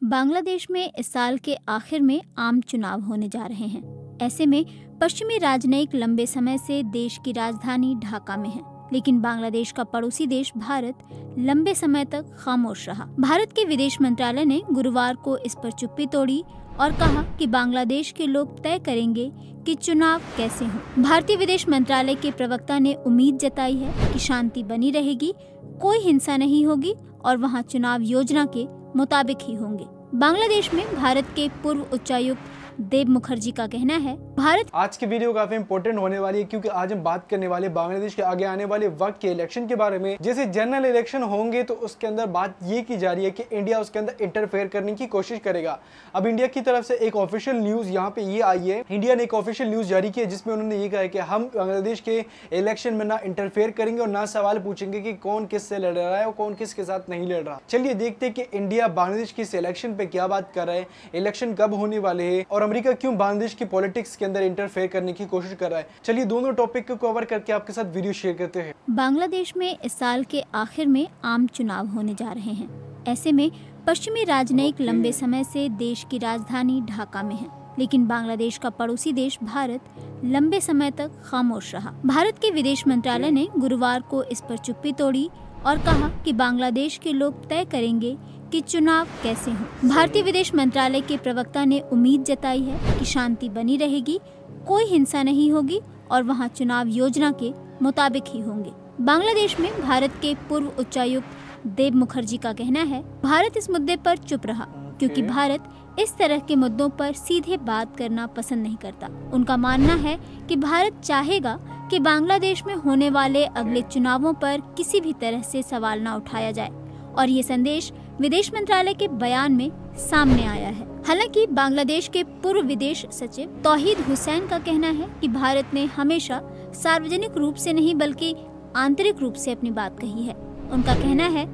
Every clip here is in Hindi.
बांग्लादेश में इस साल के आखिर में आम चुनाव होने जा रहे हैं। ऐसे में पश्चिमी राजनयिक लंबे समय से देश की राजधानी ढाका में है, लेकिन बांग्लादेश का पड़ोसी देश भारत लंबे समय तक खामोश रहा। भारत के विदेश मंत्रालय ने गुरुवार को इस पर चुप्पी तोड़ी और कहा कि बांग्लादेश के लोग तय करेंगे कि चुनाव कैसे हों। भारतीय विदेश मंत्रालय के प्रवक्ता ने उम्मीद जताई है कि शांति बनी रहेगी, कोई हिंसा नहीं होगी और वहां चुनाव योजना के मुताबिक ही होंगे। बांग्लादेश में भारत के पूर्व उच्चायुक्त देब मुखर्जी का कहना है, भारत आज की वीडियो काफी इंपॉर्टेंट होने वाली है क्योंकि आज हम बात करने वाले बांग्लादेश के आगे आने वाले वक्त के इलेक्शन के बारे में। जैसे जनरल इलेक्शन होंगे तो उसके अंदर बात ये की जा रही है कि इंडिया उसके अंदर इंटरफेयर करने की कोशिश करेगा। अब इंडिया की तरफ से एक ऑफिशियल न्यूज यहाँ पे ये आई है, इंडिया ने एक ऑफिशियल न्यूज जारी की है जिसमें उन्होंने ये कहा है कि हम बांग्लादेश के इलेक्शन में ना इंटरफेयर करेंगे और ना सवाल पूछेंगे कि कौन किससे लड़ रहा है और कौन किसके साथ नहीं लड़ रहा। चलिए देखते हैं कि इंडिया बांग्लादेश की इस इलेक्शन पे क्या बात कर रहा है, इलेक्शन कब होने वाले हैं और अमेरिका क्यों बांग्लादेश की पॉलिटिक्स के अंदर इंटरफेयर करने की कोशिश कर रहा है। चलिए दोनों टॉपिक को कवर करके आपके साथ वीडियो शेयर करते हैं। बांग्लादेश में इस साल के आखिर में आम चुनाव होने जा रहे हैं। ऐसे में पश्चिमी राजनयिक लंबे समय से देश की राजधानी ढाका में है, लेकिन बांग्लादेश का पड़ोसी देश भारत लंबे समय तक खामोश रहा। भारत के विदेश मंत्रालय ने गुरुवार को इस पर चुप्पी तोड़ी और कहा कि बांग्लादेश के लोग तय करेंगे कि चुनाव कैसे हों। भारतीय विदेश मंत्रालय के प्रवक्ता ने उम्मीद जताई है कि शांति बनी रहेगी, कोई हिंसा नहीं होगी और वहां चुनाव योजना के मुताबिक ही होंगे। बांग्लादेश में भारत के पूर्व उच्चायुक्त देब मुखर्जी का कहना है, भारत इस मुद्दे पर चुप रहा क्योंकि भारत इस तरह के मुद्दों पर सीधे बात करना पसंद नहीं करता। उनका मानना है कि भारत चाहेगा कि बांग्लादेश में होने वाले अगले चुनावों पर किसी भी तरह से सवाल न उठाया जाए और ये संदेश विदेश मंत्रालय के बयान में सामने आया है। हालांकि बांग्लादेश के पूर्व विदेश सचिव तौहीद हुसैन का कहना है कि भारत ने हमेशा सार्वजनिक रूप से नहीं बल्कि आंतरिक रूप से अपनी बात कही है। उनका कहना है,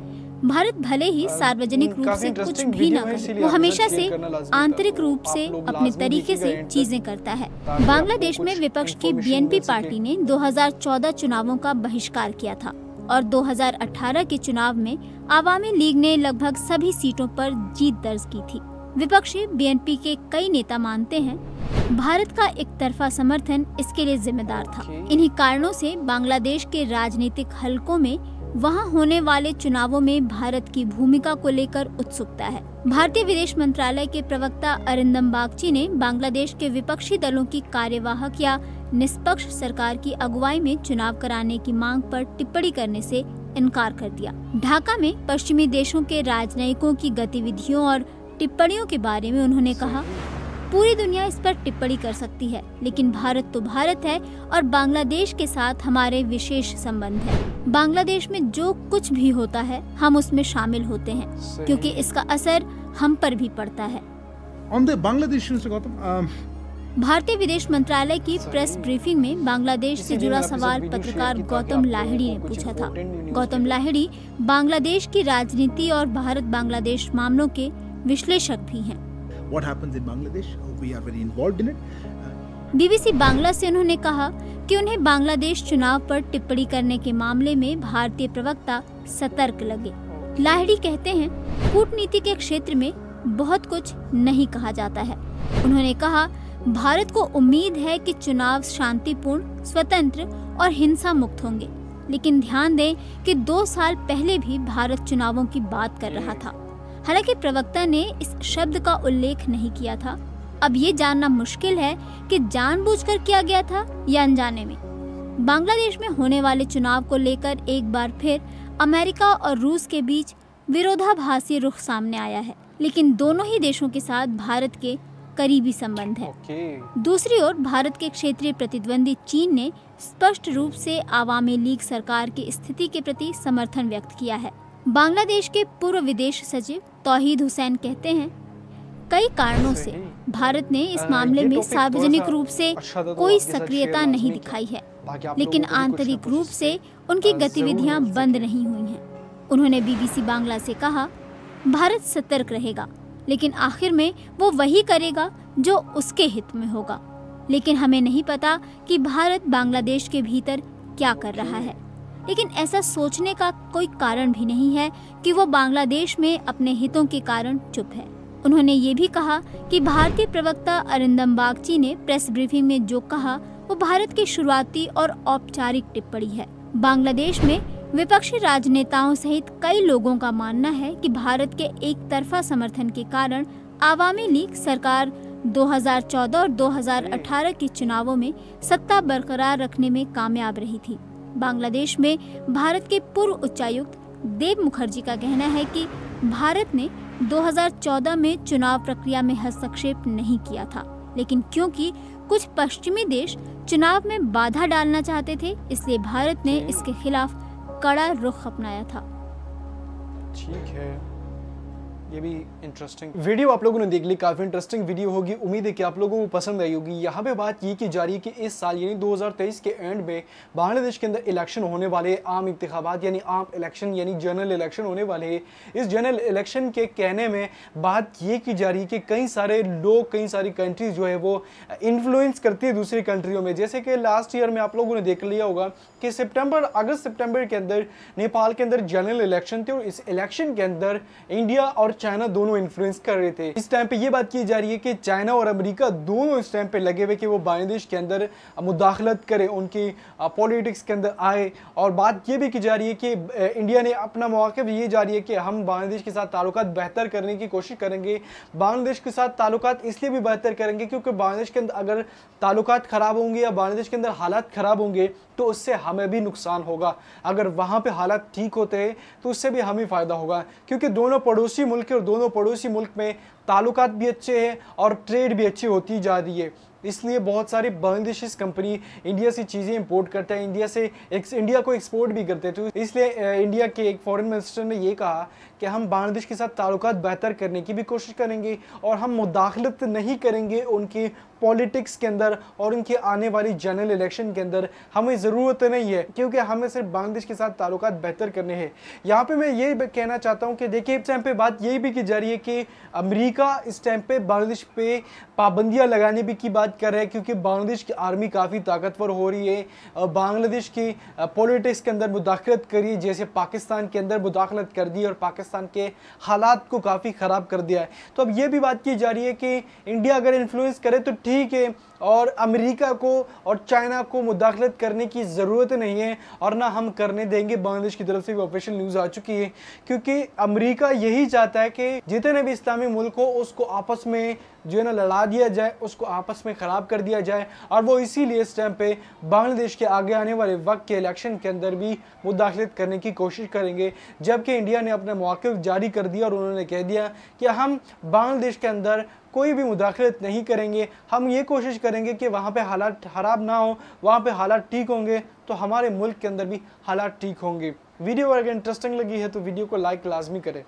भारत भले ही सार्वजनिक रूप से कुछ भी न करे, वो हमेशा से आंतरिक रूप से अपने तरीके से चीजें करता है। बांग्लादेश में विपक्ष की बीएनपी पार्टी ने 2014 चुनावों का बहिष्कार किया था और 2018 के चुनाव में आवामी लीग ने लगभग सभी सीटों पर जीत दर्ज की थी। विपक्षी बीएनपी के कई नेता मानते हैं भारत का एक तरफा समर्थन इसके लिए जिम्मेदार था। इन्हीं कारणों से बांग्लादेश के राजनीतिक हलकों में वहां होने वाले चुनावों में भारत की भूमिका को लेकर उत्सुकता है। भारतीय विदेश मंत्रालय के प्रवक्ता अरिंदम बागची ने बांग्लादेश के विपक्षी दलों की कार्यवाहक या निष्पक्ष सरकार की अगुवाई में चुनाव कराने की मांग पर टिप्पणी करने से इनकार कर दिया। ढाका में पश्चिमी देशों के राजनयिकों की गतिविधियों और टिप्पणियों के बारे में उन्होंने कहा, पूरी दुनिया इस पर टिप्पणी कर सकती है, लेकिन भारत तो भारत है और बांग्लादेश के साथ हमारे विशेष संबंध है। बांग्लादेश में जो कुछ भी होता है हम उसमें शामिल होते हैं क्योंकि इसका असर हम पर भी पड़ता है। भारतीय विदेश मंत्रालय की प्रेस ब्रीफिंग में बांग्लादेश से जुड़ा सवाल पत्रकार गौतम लाहिड़ी ने पूछा था। गौतम लाहिड़ी बांग्लादेश की राजनीति और भारत बांग्लादेश मामलों के विश्लेषक भी हैं। What happens in Bangladesh? We are very involved in it. BBC Bangla से उन्होंने कहा कि उन्हें बांग्लादेश चुनाव पर टिप्पणी करने के मामले में भारतीय प्रवक्ता सतर्क लगे। लाहिड़ी कहते हैं, कूटनीति के क्षेत्र में बहुत कुछ नहीं कहा जाता है। उन्होंने कहा, भारत को उम्मीद है कि चुनाव शांतिपूर्ण, स्वतंत्र और हिंसा मुक्त होंगे, लेकिन ध्यान दें कि 2 साल पहले भी भारत चुनावों की बात कर रहा था। हालांकि प्रवक्ता ने इस शब्द का उल्लेख नहीं किया था। अब ये जानना मुश्किल है कि जानबूझकर किया गया था या अनजाने में। बांग्लादेश में होने वाले चुनाव को लेकर एक बार फिर अमेरिका और रूस के बीच विरोधाभासी रुख सामने आया है, लेकिन दोनों ही देशों के साथ भारत के करीबी संबंध है। दूसरी ओर भारत के क्षेत्रीय प्रतिद्वंदी चीन ने स्पष्ट रूप से आवामी लीग सरकार की स्थिति के प्रति समर्थन व्यक्त किया है। बांग्लादेश के पूर्व विदेश सचिव तौहीद हुसैन कहते हैं, कई कारणों से भारत ने इस मामले में सार्वजनिक रूप से कोई सक्रियता नहीं दिखाई है, लेकिन आंतरिक रूप से उनकी गतिविधियां बंद नहीं हुई हैं। उन्होंने बीबीसी बांग्ला से कहा, भारत सतर्क रहेगा, लेकिन आखिर में वो वही करेगा जो उसके हित में होगा। लेकिन हमें नहीं पता कि भारत बांग्लादेश के भीतर क्या कर रहा है। लेकिन ऐसा सोचने का कोई कारण भी नहीं है कि वो बांग्लादेश में अपने हितों के कारण चुप है। उन्होंने ये भी कहा कि भारतीय प्रवक्ता अरिंदम बागची ने प्रेस ब्रीफिंग में जो कहा वो भारत की शुरुआती और औपचारिक टिप्पणी है। बांग्लादेश में विपक्षी राजनेताओं सहित कई लोगों का मानना है कि भारत के एक तरफा समर्थन के कारण आवामी लीग सरकार 2014 और 2018 के चुनावों में सत्ता बरकरार रखने में कामयाब रही थी। बांग्लादेश में भारत के पूर्व उच्चायुक्त देव मुखर्जी का कहना है कि भारत ने 2014 में चुनाव प्रक्रिया में हस्तक्षेप नहीं किया था, लेकिन क्योंकि कुछ पश्चिमी देश चुनाव में बाधा डालना चाहते थे, इसलिए भारत ने इसके खिलाफ कड़ा रुख अपनाया था। ठीक है, ये भी इंटरेस्टिंग वीडियो आप लोगों ने देख ली, काफी इंटरेस्टिंग वीडियो होगी। उम्मीद है कि आप लोगों को पसंद आई होगी। यहाँ पे बात ये की जा रही है कि इस साल यानी 2023 के एंड में बांग्लादेश के अंदर इलेक्शन होने वाले, आम इंतखाबात यानी आम इलेक्शन यानी जनरल इलेक्शन होने वाले हैं। इस जनरल इलेक्शन के कहने में बात ये की जा रही है कि कई सारे लोग, कई सारी कंट्रीज जो है वो इन्फ्लुएंस करती है दूसरी कंट्रियों में। जैसे कि लास्ट ईयर में आप लोगों ने देख लिया होगा कि अगस्त सितंबर के अंदर नेपाल के अंदर जनरल इलेक्शन थे और इस इलेक्शन के अंदर इंडिया और चाइना दोनों इन्फ्लुएंस कर रहे थे। इस टाइम पे ये बात की जा रही है कि चाइना और अमेरिका दोनों इस टाइम पे लगे हुए कि वो बांग्लादेश के अंदर मुदाखलत करे, उनकी पॉलिटिक्स के अंदर आए। और बात ये भी की जा रही है कि इंडिया ने अपना मौक़िफ़ ये जारी है कि हम बांग्लादेश के साथ ताल्लुकात बेहतर करने की कोशिश करेंगे। बांग्लादेश के साथ ताल्लुकात इसलिए भी बेहतर करेंगे क्योंकि बांग्लादेश के अंदर अगर ताल्लुकात ख़राब होंगे या बांग्लादेश के अंदर हालात ख़राब होंगे तो उससे हमें भी नुकसान होगा। अगर वहाँ पे हालात ठीक होते हैं तो उससे भी हमें फ़ायदा होगा, क्योंकि दोनों पड़ोसी मुल्क और दोनों पड़ोसी मुल्क में ताल्लुकात भी अच्छे हैं और ट्रेड भी अच्छी होती जा रही है। इसलिए बहुत सारी बांग्लादेशी कंपनी इंडिया से चीज़ें इंपोर्ट करते हैं, इंडिया को एक्सपोर्ट भी करते थे। इसलिए इंडिया के एक फॉरेन मिनिस्टर ने ये कहा कि हम बांग्लादेश के साथ ताल्लुकात बेहतर करने की भी कोशिश करेंगे और हम मुदाखलत नहीं करेंगे उनकी पॉलिटिक्स के अंदर और उनके आने वाली जनरल इलेक्शन के अंदर। हमें ज़रूरत नहीं है, क्योंकि हमें सिर्फ बांग्लादेश के साथ ताल्लुकात बेहतर करने हैं। यहाँ पे मैं ये कहना चाहता हूँ कि देखिए, इस टाइम पे बात यही भी की जा रही है कि अमेरिका इस टाइम पे बांग्लादेश पे पाबंदियाँ लगाने भी की बात कर रहे हैं, क्योंकि बांग्लादेश की आर्मी काफ़ी ताकतवर हो रही है। बांग्लादेश की पॉलिटिक्स के अंदर मुदाखलत करी, जैसे पाकिस्तान के अंदर मुदाखलत कर दी और पाकिस्तान के हालात को काफ़ी ख़राब कर दिया है। तो अब ये भी बात की जा रही है कि इंडिया अगर इन्फ्लुएंस करे तो ठीक है, और अमेरिका को और चाइना को मुदाखलत करने की ज़रूरत नहीं है और ना हम करने देंगे। बांग्लादेश की तरफ से भी ऑफिशियल न्यूज़ आ चुकी है, क्योंकि अमेरिका यही चाहता है कि जितने भी इस्लामी मुल्क हो उसको आपस में जो है ना लड़ा दिया जाए, उसको आपस में ख़राब कर दिया जाए। और वो इसीलिए इस टाइम पे बांग्लादेश के आगे आने वाले वक्त के इलेक्शन के अंदर भी मुदाखलत करने की कोशिश करेंगे। जबकि इंडिया ने अपना मौक़िफ़ जारी कर दिया और उन्होंने कह दिया कि हम बांग्लादेश के अंदर कोई भी मुदाखलत नहीं करेंगे। हम ये कोशिश करेंगे कि वहाँ पे हालात ख़राब ना हो, वहाँ पे हालात ठीक होंगे तो हमारे मुल्क के अंदर भी हालात ठीक होंगे। वीडियो अगर इंटरेस्टिंग लगी है तो वीडियो को लाइक लाजमी करें।